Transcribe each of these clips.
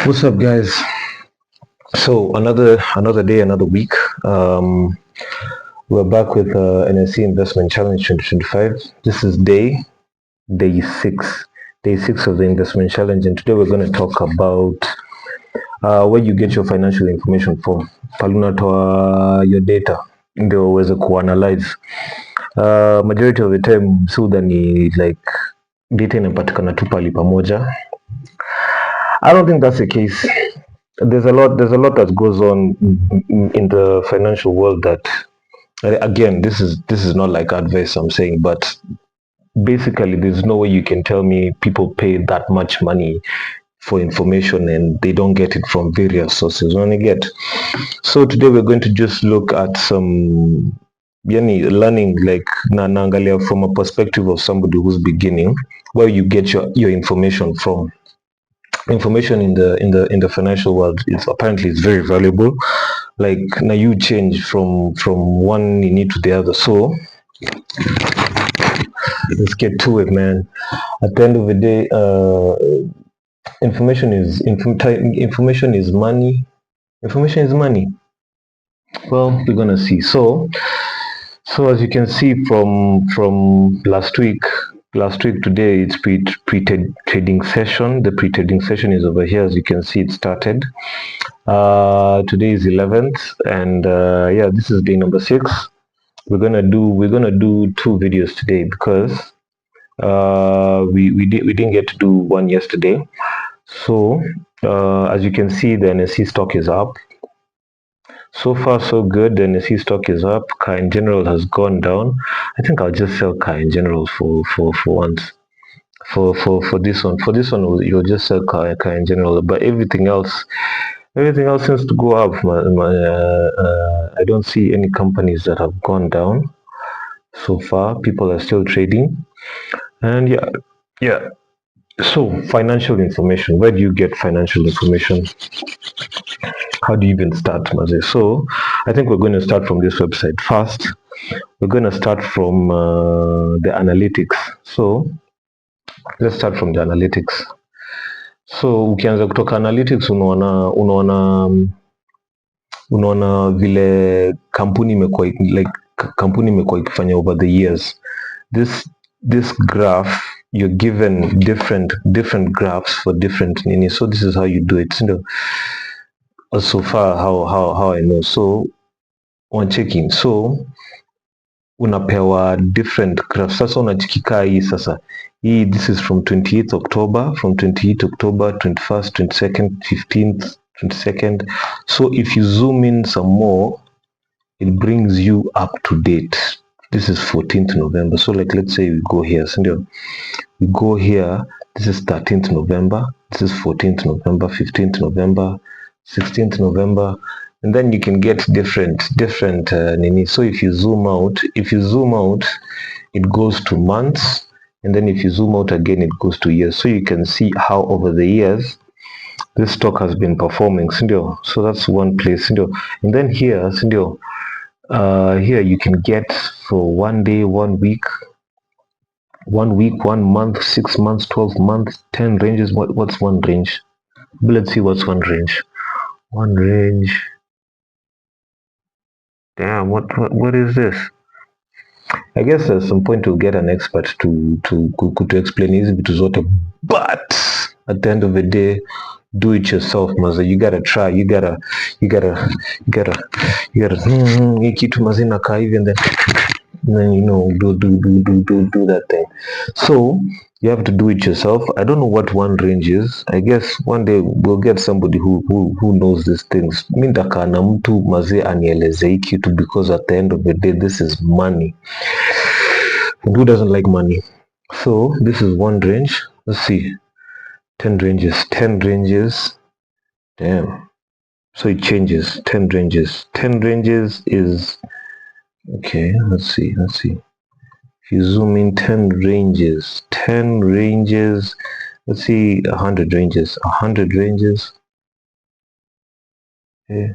What's up, guys? So another day, another week. We're back with NSC Investment Challenge 2025. This is day six of the investment challenge, and today we're going to talk about where you get your financial information from. Palunatoa your data ndio uweze kuanalyze. Majority of the time ni like data inapatikana tu pali pamoja. I don't think that's the case. There's a lot that goes on in the financial world that, again, this is not like advice I'm saying, but basically there's no way you can tell me people pay that much money for information and they don't get it from various sources. So today we're going to just look at some learning, like naangalia from a perspective of somebody who's beginning, where you get your information from. Information in the financial world is apparently it's very valuable. Like now you change from one you need to the other. So let's get to it, man. At the end of the day, information is money. Information is money. Well, we're gonna see. So as you can see from last week today, it's pre-trading session. The pre-trading session is over here. As you can see, it started. Today is 11th, and yeah, this is day number 6. We're gonna do 2 videos today because we didn't get to do one yesterday. So as you can see, the NSC stock is up. So far so good. The NSC stock is up. Car in general has gone down. I think I'll just sell car in general for once. For this one, you'll just sell car in general, but everything else seems to go up. I don't see any companies that have gone down so far. People are still trading, and yeah. So financial information. Where do you get financial information? How do you even start, Maze? So I think we're going to start from this website first. We're going to start from the analytics. So let's start from the analytics. So ukianza kutoka analytics unaona vile kampuni imekuwa ikifanya over the years. This graph, you're given different graphs for different nini. So this is how you do it. So far how I know. So on checking, so unapewa different graphs. Sasa unachikikaa hii sasa. This is from 28th October, 21st, 22nd, 15th, 22nd. So if you zoom in some more, it brings you up to date. This is 14th November. So like, let's say we go here. We go here. This is 13th November. This is 14th November, 15th November, 16th November. And then you can get different nini. So if you zoom out, it goes to months. And then if you zoom out again, it goes to years. So you can see how over the years this stock has been performing. So that's one place. And then here, here you can get for 1 day, 1 week, 1 month, 6 months, 12 months, 10 ranges. What's one range? Let's see what's one range. One range. Damn, what is this? I guess at some point we'll get an expert to explain easy to zote, but at the end of the day, do it yourself, maza. You gotta try. You gotta kitu mazina ka hivi, and then do that thing. So you have to do it yourself. I don't know what one range is. I guess one day we'll get somebody who knows these things. Mi ndakaa na mtu mazee anieleze hii kitu, because at the end of the day this is money. And who doesn't like money? So this is one range. Let's see. 10 ranges. Damn. So it changes. 10 ranges. 10 ranges is okay. Let's see. If you zoom in, 10 ranges. Let's see, 100 ranges. 100 ranges. Okay.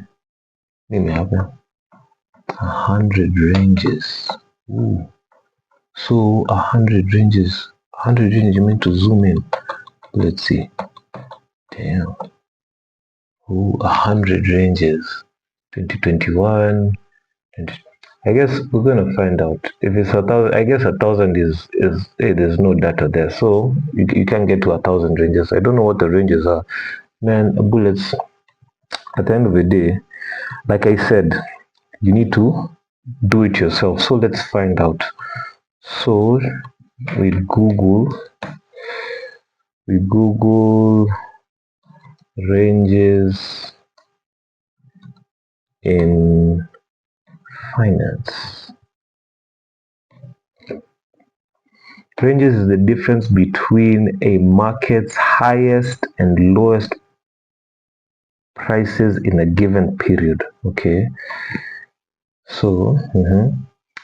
Let me have 100 ranges. Ooh. So 100 ranges. 100 ranges, you mean to zoom in. Let's see. Damn. 100 ranges. 2021. I guess we're gonna find out if it's 1,000. I guess 1,000 is hey, there's no data there, so you can't get to 1,000 ranges. I don't know what the ranges are, man. Bullets. At the end of the day, like I said, you need to do it yourself. So let's find out. So we Google ranges in finance. Ranges is the difference between a market's highest and lowest prices in a given period. Okay, so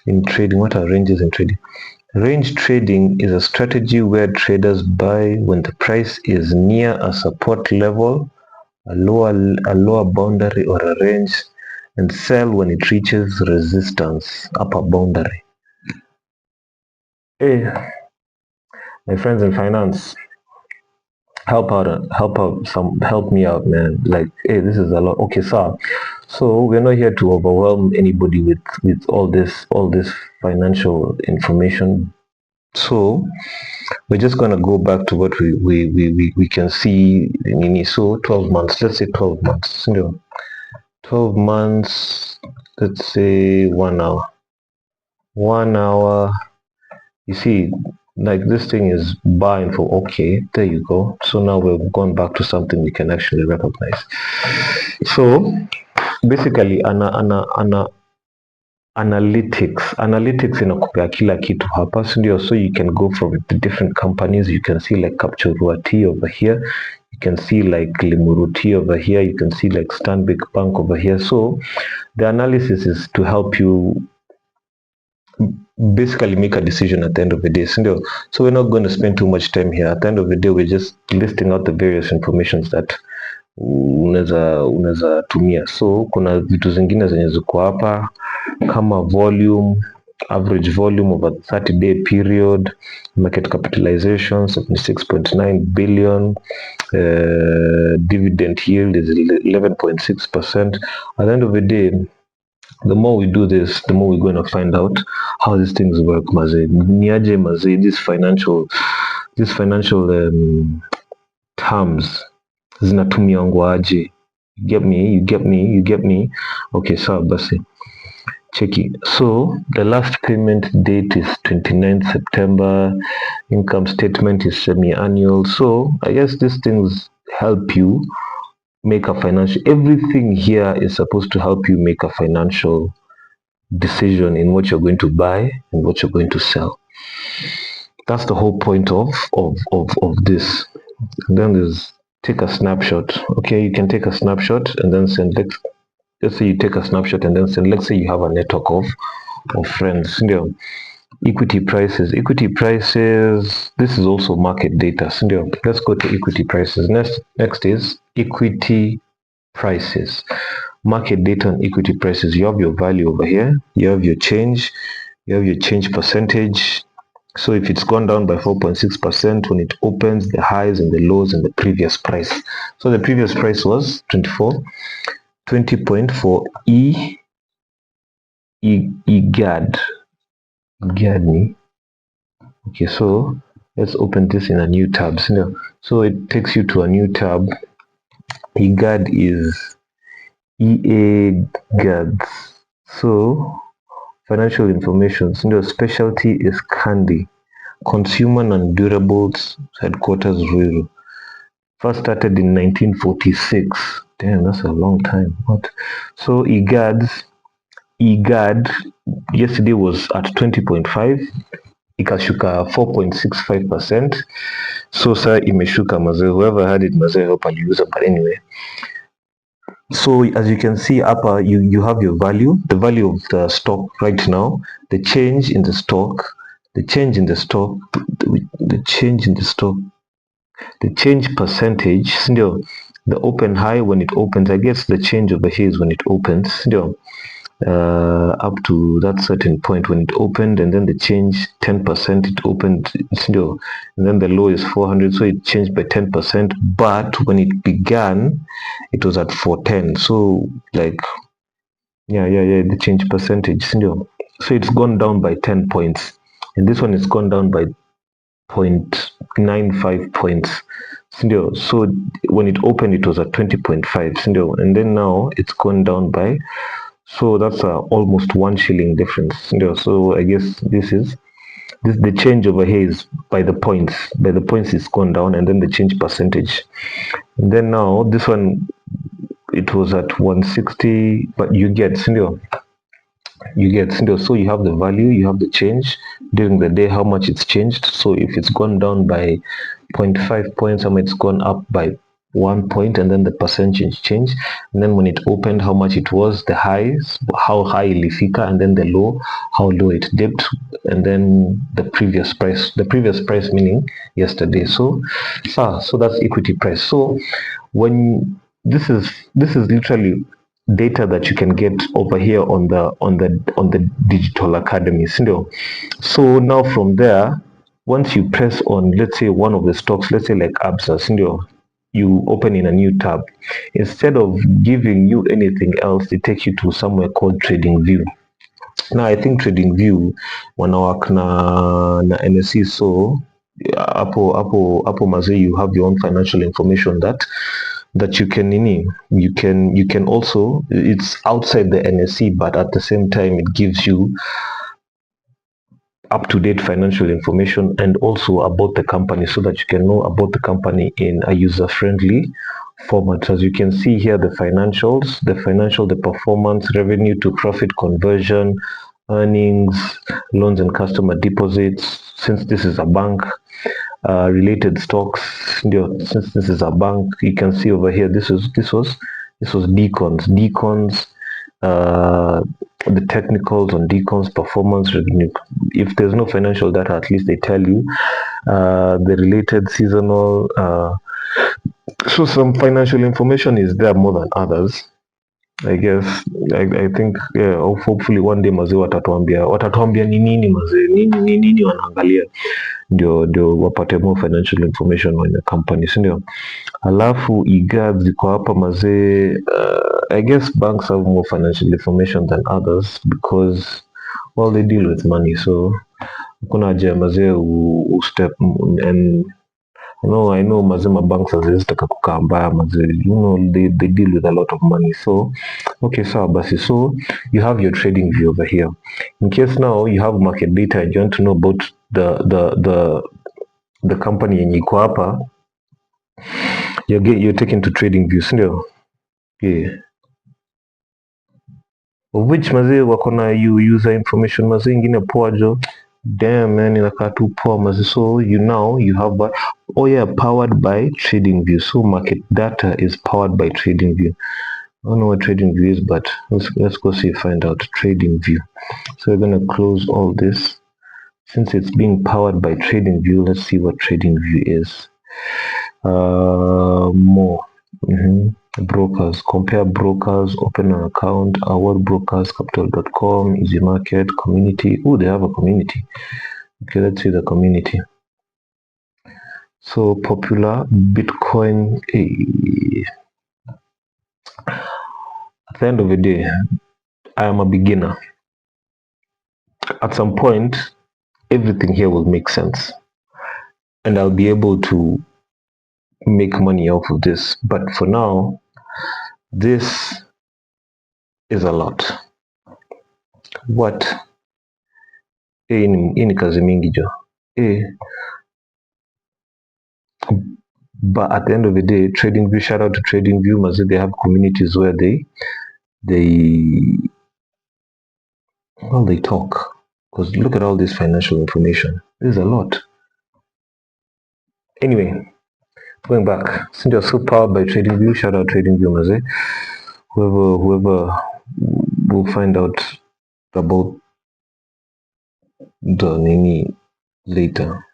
in trading, what are ranges in trading? Range trading is a strategy where traders buy when the price is near a support level, a lower boundary or a range, and sell when it reaches resistance, upper boundary. Hey, my friends in finance, help me out, man. Like, hey, this is a lot. Okay, sir. So we're not here to overwhelm anybody with all this financial information. So we're just gonna go back to what we can see. So 12 months. Let's say 12 months. 12 months. Let's say 1 hour. 1 hour. You see, like this thing is buying for okay. There you go. So now we're going back to something we can actually recognize. So basically, analytics inakupea kila kitu hapa, ndio. So you can go from the different companies. You can see like trustworthy over here. You can see like Limuruti over here. You can see like Stanbic Bank over here. So the analysis is to help you basically make a decision at the end of the day. So we're not going to spend too much time here. At the end of the day, we're just listing out the various informations that unaweza tumia. So kuna vitu zingine zenye ziko hapa kama volume, average volume over 30-day period, market capitalization 76.9 billion, dividend yield is 11.6%. At the end of the day, the more we do this, the more we're going to find out how these things work. Niaje maze, this financial terms zinatumiangwa aje? You get me. Okay, sawa basi. Cheki. So the last payment date is 29th September. Income statement is semi-annual. So I guess these things help you make a financial. Everything here is supposed to help you make a financial decision in what you're going to buy and what you're going to sell. That's the whole point of this. And then there's take a snapshot. Okay, you can take a snapshot and then send. Let's say you take a snapshot and then send. Let's say you have a network of friends. Equity prices. This is also market data. Let's go to equity prices. Next is equity prices. Market data on equity prices. You have your value over here. You have your change. You have your change percentage. So if it's gone down by 4.6% when it opens, the highs and the lows and the previous price. So the previous price was 20.4 EGAD. Okay, so let's open this in a new tab. So it takes you to a new tab. EGAD is EAGADS. So financial information. Specialty is Candy. Consumer and Durables Headquarters Ruiru. First started in 1946. Damn, that's a long time. What? So EGAD yesterday was at 20.5, ikashuka 4.65%. So sir, imeshuka mazee. Whoever had it mazee, help aliuza. But anyway, so as you can see upper, you have your value, the value of the stock right now, the change in the stock, the change percentage, the open high when it opens. I guess the change over here is when it opens. up to that certain point when it opened, and then the change 10%, it opened still, and then the low is 400, so it changed by 10%, but when it began it was at 410. So like yeah, the change percentage still, so it's gone down by 10 points, and this one is gone down by 0.95 points still. So when it opened it was at 20.5 still, and then now it's gone down by, so that's almost 1 shilling difference. So I guess this the change over here is by the points. By the points it's gone down, and then the change percentage. And then now this one, it was at 160, but you get so you have the value, you have the change during the day, how much it's changed. So if it's gone down by 0.5 points, it's gone up by 1 point, and then the percentage change, and then when it opened, how much it was, the highs, how high ilifika, and then the low, how low it dipped, and then the previous price meaning yesterday. So that's equity price. So when this is literally data that you can get over here on the digital academy. So now from there, once you press on, let's say, one of the stocks, let's say like absa, you open in a new tab. Instead of giving you anything else, it takes you to somewhere called trading view. Now I think trading view wanawak na NSE, so hapo mazee, you have your own financial information that you can also, it's outside the NSE, but at the same time it gives you up-to-date financial information and also about the company, so that you can know about the company in a user-friendly format. As you can see here, the the performance, revenue to profit conversion, earnings, loans and customer deposits. Since this is a bank, related stocks, since this is a bank, you can see over here, this was decons, the technicals on decons, performance, revenue. If there's no financial data, at least they tell you the related, seasonal, so some financial information is there more than others, I guess. I think, yeah, hopefully one day mazee watatuambia ni nini mazee, nini wanaangalia ndio wapate more financial information on the company, si ndio? Alafu IGAD ziko hapa mazee. I guess banks have more financial information than others because, well, they deal with money, so kuna haja ya mazee step. And I know mazima banks hazizitaka kukaa mbaya mazee, they deal with a lot of money. So okay, sawa basi, so you have your trading view over here. In case now you have market data and you want to know about the company yenye iko hapa, you're taken to trading view, si ndio? Yeah. Of which mazee wako na user information mazee ingine poa jo. Damn man, inakaa tu poa mazee. So you have powered by trading view. So market data is powered by trading view. I don't know what trading view is, but let's go see, find out trading view. So we're gonna close all this. Since it's being powered by trading view, let's see what trading view is. More. Brokers, compare brokers, open an account, our brokers, capital.com, easy market, community. Oh, they have a community. Okay, let's see the community. So popular Bitcoin. At the end of the day, I am a beginner. At some point, everything here will make sense, and I'll be able to make money off of this. But for now, this is a lot. What? Hii ni kazi mingi jo. But at the end of the day, TradingView, shout out to TradingView, mazee, they have communities where they talk. Because look at all this financial information. There's a lot. Anyway, going back, since you're so powered by TradingView, shout out TradingView, mazee. Whoever will find out about the Nini later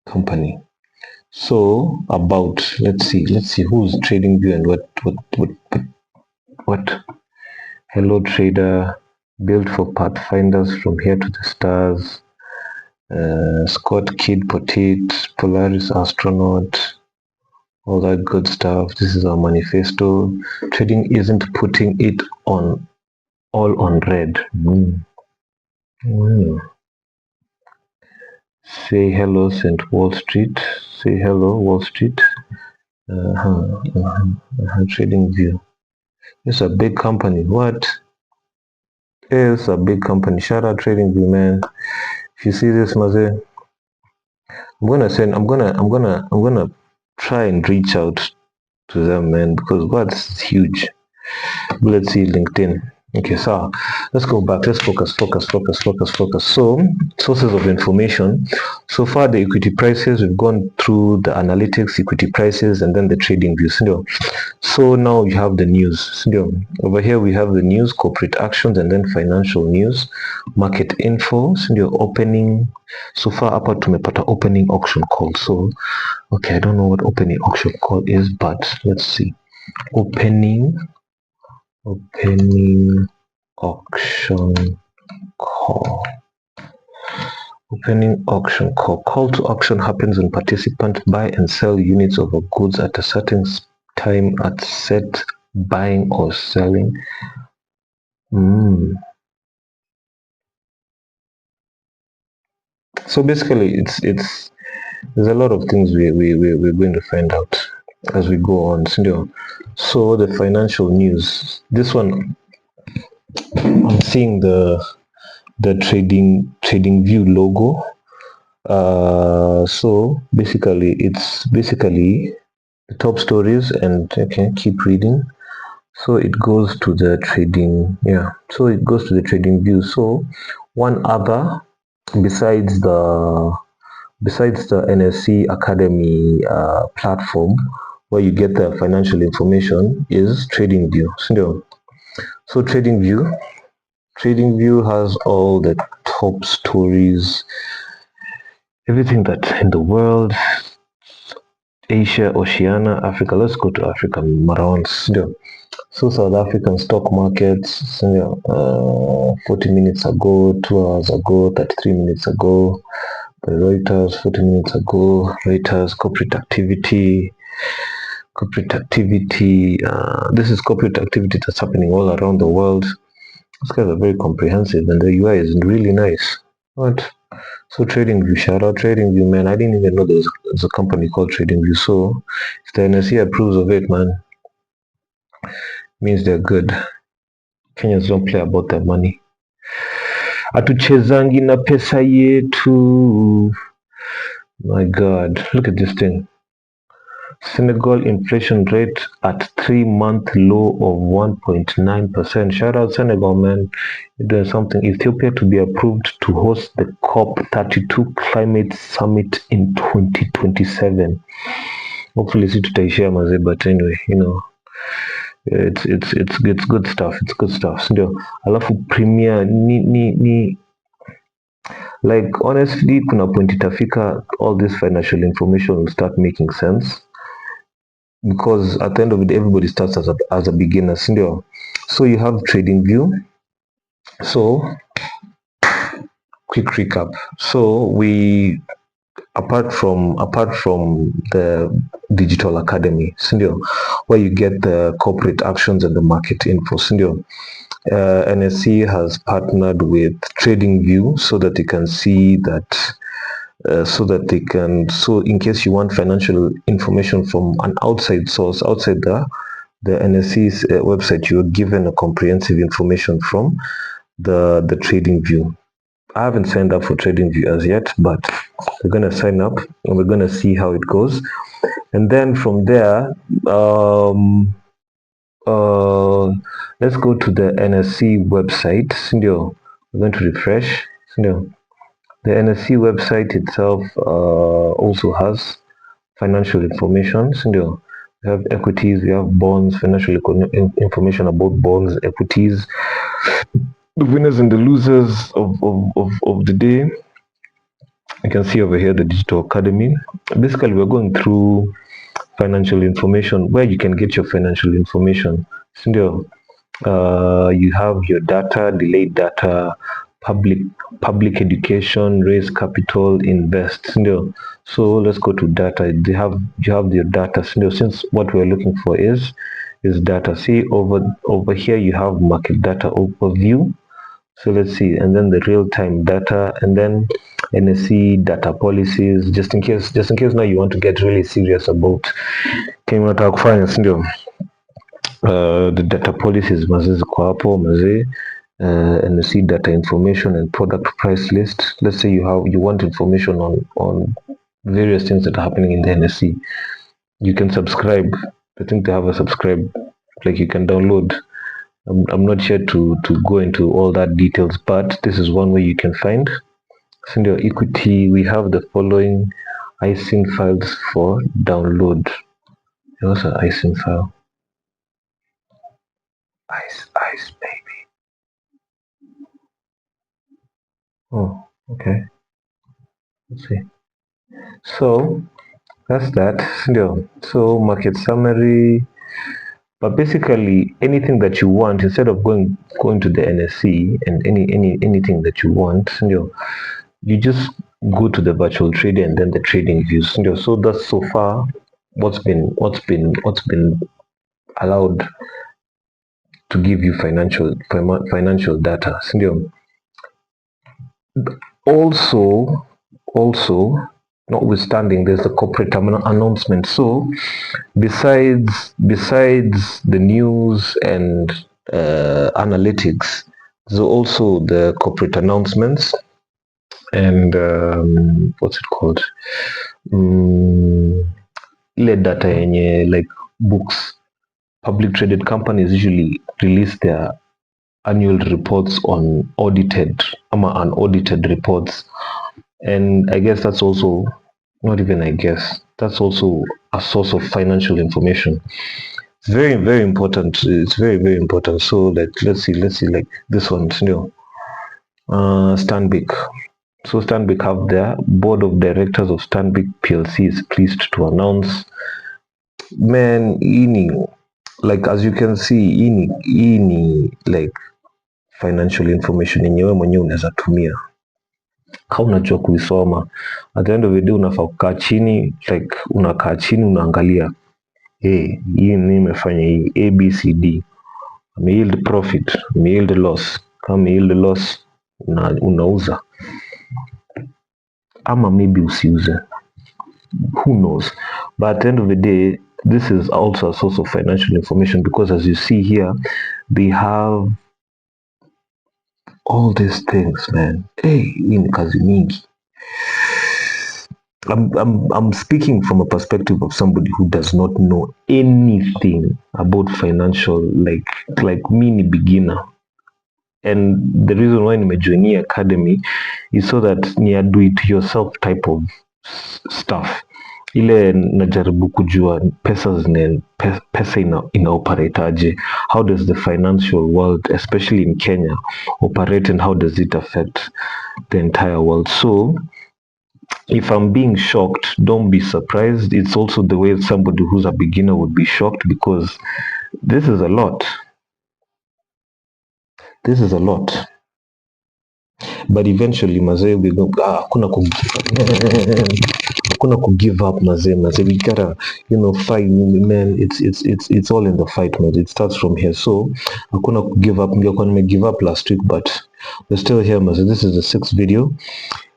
company. So about, let's see who's TradingView and what Hello Trader, built for pathfinders from here to the stars. Scott Kid Potate, Polaris Astronaut, all that good stuff. This is our manifesto. Trading isn't putting it on all on red. Say hello, St. Wall Street. Say hello, Wall Street. Trading View. It's a big company. What? It's a big company. Shout out Trading View, man. If you see this, Maze, I'm gonna try and reach out to them, man, because what's huge. Let's see LinkedIn. Okay, so let's go back. Let's focus. So, sources of information. So far, the equity prices, we've gone through the analytics, equity prices, and then the trading views. So now you have the news. Over here, we have the news, corporate actions, and then financial news, market info, opening. So far, hapa tumepata opening auction call. So, okay, I don't know what opening auction call is, but let's see. Opening auction call. Opening auction call. Call to auction happens when participants buy and sell units of goods at a certain time at set buying or selling. So basically, it's there's a lot of things we're going to find out as we go on. So the financial news. This one, I'm seeing the trading view logo. So basically it's basically the top stories, and okay, keep reading. So it goes to the trading, so it goes to the trading view. So one other besides the NSC Academy platform where you get the financial information is trading view. So trading view has all the top stories, everything that's in the world, Asia, Oceania, Africa. Let's go to Africa, Maroons. So South African stock markets, 40 minutes ago, 2 hours ago, 33 minutes ago. Reuters, 40 minutes ago. Reuters, corporate activity. This is corporate activity that's happening all around the world. These guys are very comprehensive, and the UI is really nice. What? So TradingView, shout out TradingView, man. I didn't even know there's a company called TradingView. So if the NSE approves of it, man, means they're good. Kenyans don't play about their money. Hatuchezangi na pesa yetu. My God, look at this thing. Senegal inflation rate at 3-month low of 1.9%. Shout out Senegal, man. You're doing something. Ethiopia to be approved to host the COP32 climate summit in 2027. Hopefully si tutaishia maze, but anyway, it's good stuff. It's good stuff. Ndio. Alafu premier ni like honestly kuna point itafika all this financial information will start making sense, because at the end of it, everybody starts as a beginner. So you have trading view. So quick recap. So we apart from the digital academy, where you get the corporate actions and the market info, NSC has partnered with TradingView so that they can see that so in case you want financial information from an outside source, outside the NSC's website, you're given a comprehensive information from the TradingView. I haven't signed up for TradingView as yet, but we're going to sign up and we're going to see how it goes. And then from there, let's go to the NSC website. We're going to refresh. The NSC website itself also has financial information. We have equities, we have bonds, financial information about bonds, equities, the winners and the losers of the day. You can see over here the Digital Academy. Basically, we're going through financial information, where you can get your financial information. You have your data, delayed data, public public education, raise capital, invest. So let's go to data. You have your data. Since what we're looking for is data. See over here you have market data overview. So let's see, and then the real-time data, and then NSE data policies. Just in case now you want to get really serious about came unataka kufanya, si ndio? The data policies mazee ziko hapo mazee. NSE data information and product price list. Let's say you want information on various things that are happening in the NSE. You can subscribe. I think they have a subscribe, like you can download. I'm not here to go into all that details, but this is one way you can find. Senior equity, we have the following ISIN files for download. What's an ISIN file? Ice, baby. Oh, okay. Let's see. So that's that. So market summary. But basically, anything that you want, instead of going to the NSE and anything that you want, you just go to the virtual trader and then the trading views. So that's so far what's been allowed to give you financial data. Also, notwithstanding, there's the corporate announcement. So besides the news and analytics, there's also the corporate announcements and what's it called, ile data yenye like books. Public traded companies usually release their annual reports on audited ama unaudited reports, and I guess that's also, not even I guess, that's also a source of financial information. It's very, very important. It's very, very important. So like let's see like this one, Stanbic. So Stanbic have their board of directors of Stanbic PLC is pleased to announce, man, like as you can see, ini like financial information yenye wewe mwenyewe unaweza tumia kama unajua kuisoma. At the end of the day unafaa kukaa chini, like unakaa chini unaangalia, hii nimefanya hii ABCD, yield profit, yield loss. Kama yield loss unauza ama maybe usiuze, who knows. But at the end of the day, this is also a source of financial information, because as you see here, they have all these things, man. Hey, hii ni kazi mingi. I'm speaking from a perspective of somebody who does not know anything about financial, like me ni beginner. And the reason why nimejoin hii academy is so that ni a do it yourself type of stuff. Ile najaribu kujua pesa ina operate aje, how does the financial world especially in Kenya operate, and how does it affect the entire world. So if I'm being shocked, don't be surprised. It's also the way somebody who's a beginner would be shocked, because this is a lot. This is a lot. But eventually, mazee, we go. Hakuna ku give up, mazee. We gotta, fight, man. It's all in the fight, man. It starts from here. So, hakuna ku give up. Ningekuwa give up last week, but we're still here, mazee. This is the 6th video.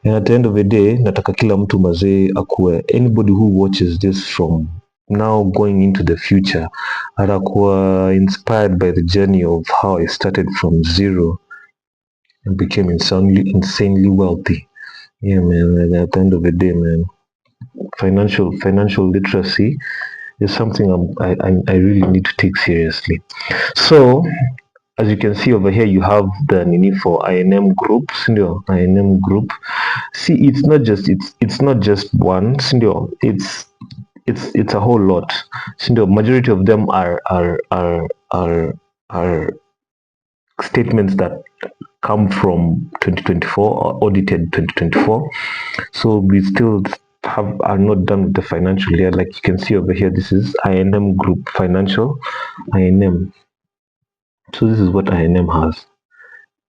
And at the end of the day, nataka kila mtu mazee akuwe, anybody who watches this from now going into the future, atakuwa inspired by the journey of how I started from zero and became insanely wealthy. Yeah, man. And at the end of the day, man, financial literacy is something I really need to take seriously. So as you can see over here, you have the nini for INM group, sindio? INM group. See, it's not just one, sindio? It's a whole lot, sindio? Majority of them are statements that come from 2024 or audited 2024. So we still are not done with the financial year. Like you can see over here, this is INM group financial, INM. So this is what INM has.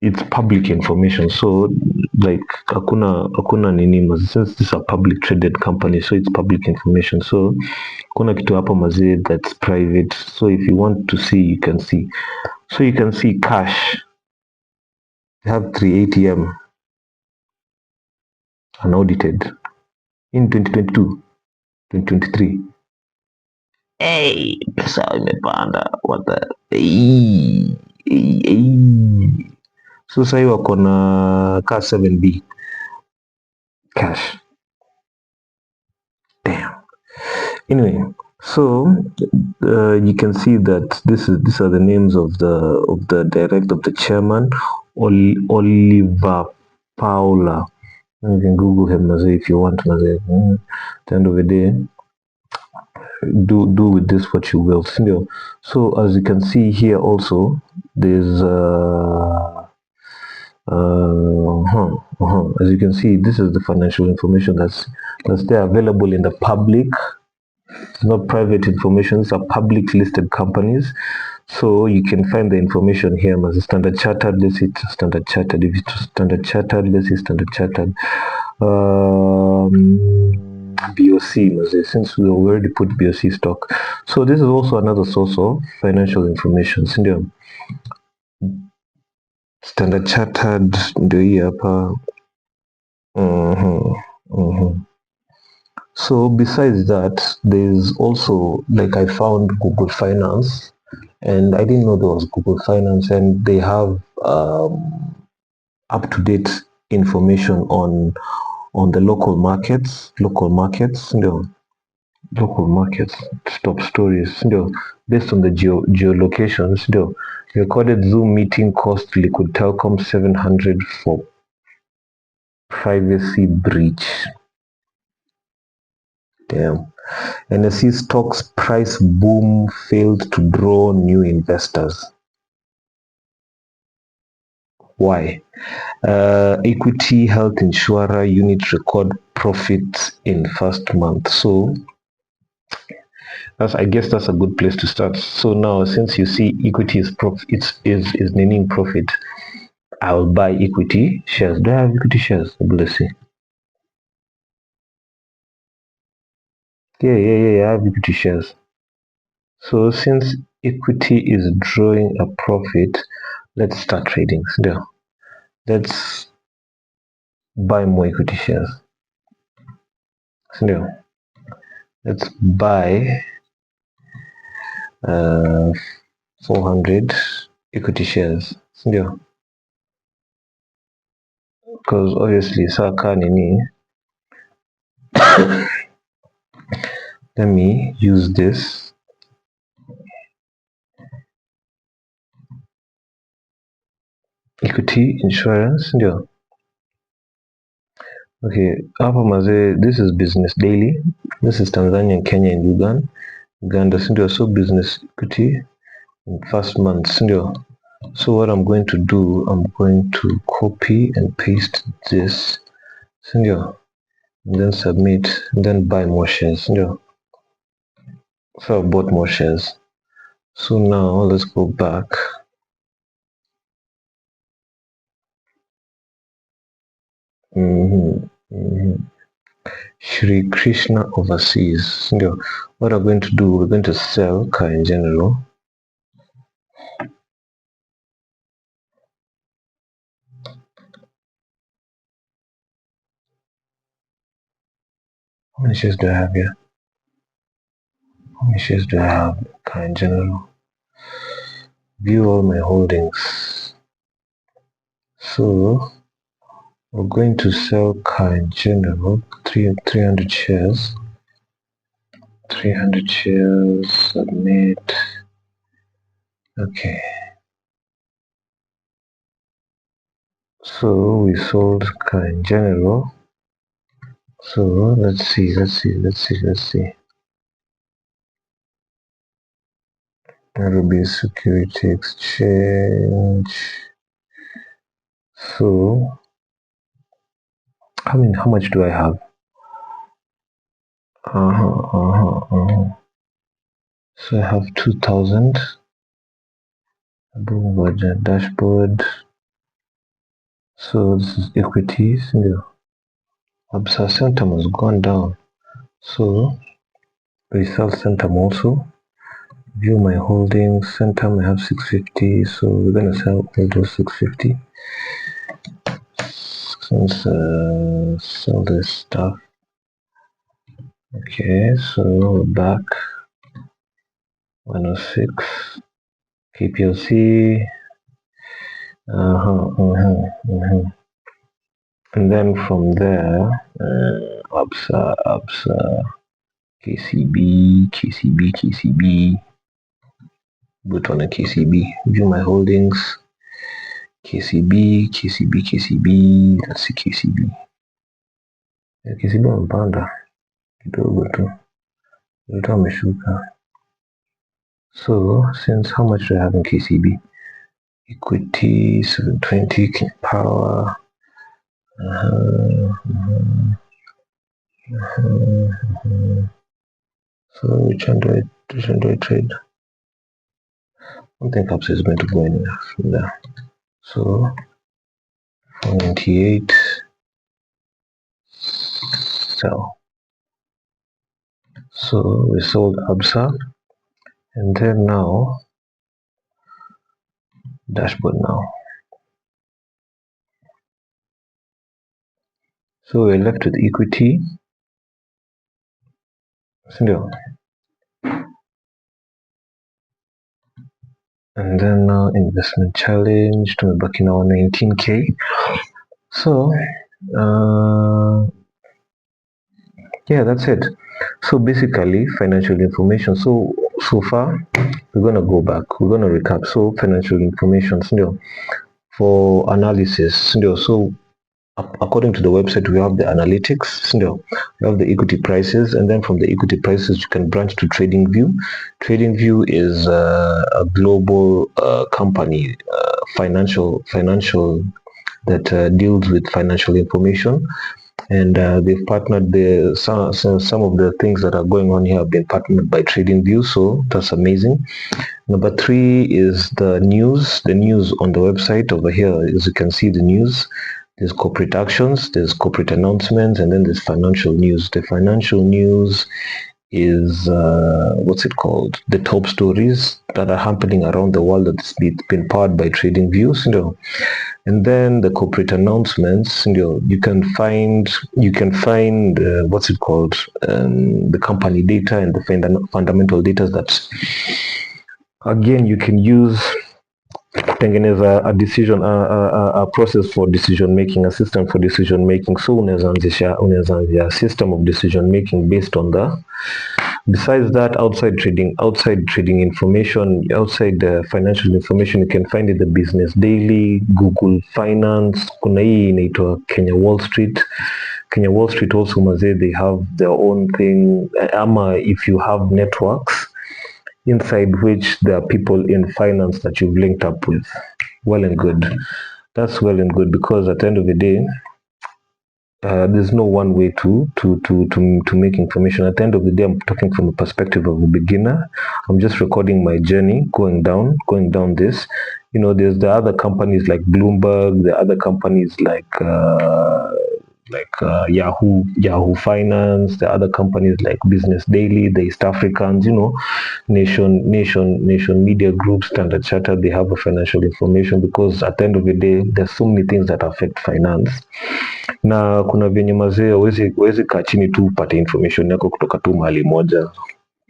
It's public information. So like hakuna nini mazi, since these are public traded companies, so it's public information. So kuna kitu hapo mazi that's private. So if you want to see, you can see. So you can see cash. They have 3 ATM unaudited in 2022, 2023. Hey, pesa imepanda. What the? Hey, hey, hey. So sahii wako na ka 7B cash. Damn. Anyway, so you can see that these are the names of the chairman, Oliver Paula. You can Google him Maze if you want Maze. At the end of the day, do with this what you will. So as you can see here also, there's as you can see, this is the financial information that's there available in the public. It's not private information. These are public listed companies. So you can find the information here as Standard Chartered. Let's hit Standard Chartered. If it's Standard Chartered, let's hit Standard Chartered. BOC, since we already put BOC stock. So this is also another source of financial information. Standard Chartered ndio hii hapa. So besides that, there's also, like, I found Google Finance, and I didn't know there was Google Finance, and they have up-to-date information on the local markets, top stories, based on the geolocations, recorded Zoom meeting cost Liquid Telecom 700 for privacy breach. Damn. NSE stocks price boom failed to draw new investors. Why? Equity health insurer unit record profits in first month. So I guess that's a good place to start. So now, since you see equity is needing profit, I'll buy equity shares. Do I have equity shares? Let's see. Yeah, I have equity shares. So since equity is drawing a profit, let's start trading. Let's buy more equity shares. Let's buy 400 equity shares. Because obviously Saka Nini, let me use this equity insurance. Okay, hapa maze, this is business daily. This is Tanzania, Kenya, and Uganda. So business equity in first month. So what I'm going to do, I'm going to copy and paste this. And then submit, and then buy more shares. So I bought more shares. So now let's go back. Shri Krishna overseas. What I'm going to do, we're going to sell car in general. How many shares do I have here? How many shares do I have? Car in general. View all my holdings. So we're going to sell car in general. 300 shares. 300 shares. Submit. Okay. So we sold car in general. So let's see. Nairobi Security Exchange. So how much do I have? So I have 2,000. dashboard. So this is equities. Absa Centum has gone down. So resell Centum also. View my holdings. Centum I have 650. So we're gonna sell all those 650. Let's sell this stuff. Okay, so we're back. 106. KPLC. And then from there, Absa, KCB. Put on a KCB. View my holdings. KCB. Let's see KCB. KCB amepanda kidogo tu, ndio ameshuka. So since how much do I have in KCB? Equity 720, King Power. So which one do I trade? I don't think Absa is going to go anywhere from there. So 498, sell. So we sold Absa, and then now dashboard now. So we're left with equity. Sindio? And then now investment challenge, tumebaki now 19k. So yeah, that's it. So basically financial information. So far we're gonna go back, we're gonna recap. So financial information for analysis. So according to the website, we have the analytics, we have the equity prices, and then from the equity prices, you can branch to TradingView. TradingView is a global company, financial that deals with financial information, and they've partnered some of the things that are going on here have been partnered by TradingView, so that's amazing. Number 3 is the news on the website. Over here, as you can see, the news. There's corporate actions, there's corporate announcements, and then there's financial news. The financial news is what's it called? The top stories that are happening around the world that's been powered by TradingView. And then the corporate announcements, you can find what's it called? The company data and the fundamental data that again you can use kutengeneza a process for decision making, a system for decision making. So unaweza anzia system of decision making based on the. Besides that, outside trading information, outside the financial information, you can find it the Business Daily, Google Finance, kuna hii inaitwa Kenya Wall Street. Kenya Wall Street also mazee, they have their own thing. Ama if you have networks inside which there are people in finance that you've linked up with, well and good. That's well and good, because at the end of the day, there's no one way to make information. At the end of the day, I'm talking from a perspective of a beginner. I'm just recording my journey going down this. There's the other companies like Bloomberg, the other companies like Yahoo Finance, the other companies like Business Daily, the East Africans, Nation Media Group, Standard Chartered, they have a financial information, because at the end of the day, there's so many things that affect finance. Na kuna venye mazee huwezi kaa chini tu upate information yako kutoka tu mahali moja.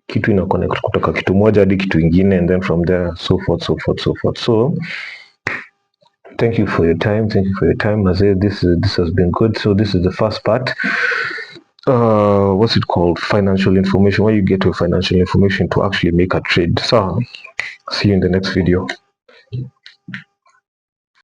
Kitu ina connect kutoka kitu moja hadi kitu ingine, and then from there so forth. So thank you for your time. Mazee, this has been good. So this is the first part. What's it called? Financial information, where you get your financial information to actually make a trade. So see you in the next video.